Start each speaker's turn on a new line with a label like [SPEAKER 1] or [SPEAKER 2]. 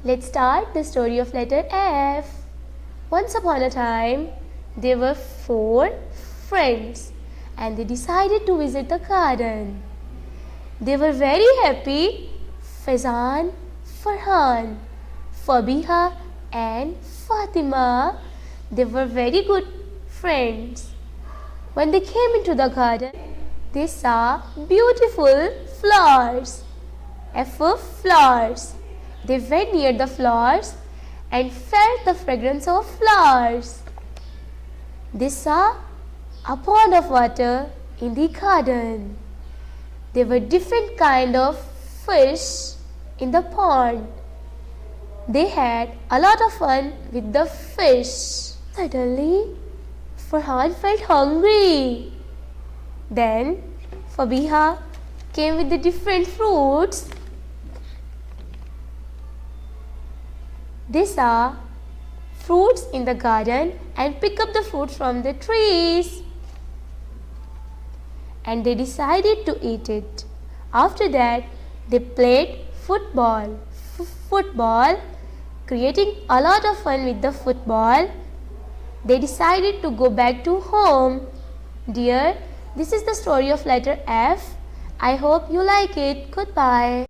[SPEAKER 1] Let's start the story of letter F. Once upon a time, there were 4 friends and they decided to visit the garden. They were very happy. Faizan, Farhan, Fabiha and Fatima, they were very good friends. When they came into the garden, they saw beautiful flowers. F for flowers. They went near the flowers and felt the fragrance of flowers. They saw a pond of water in the garden. There were different kind of fish in the pond. They had a lot of fun with the fish. Suddenly, Farhan felt hungry. Then, Fabiha came with the different fruits. They saw fruits in the garden and picked up the fruits from the trees. And they decided to eat it. After that, they played football, creating a lot of fun with the football. They decided to go back to home. Dear, this is the story of letter F. I hope you like it. Goodbye.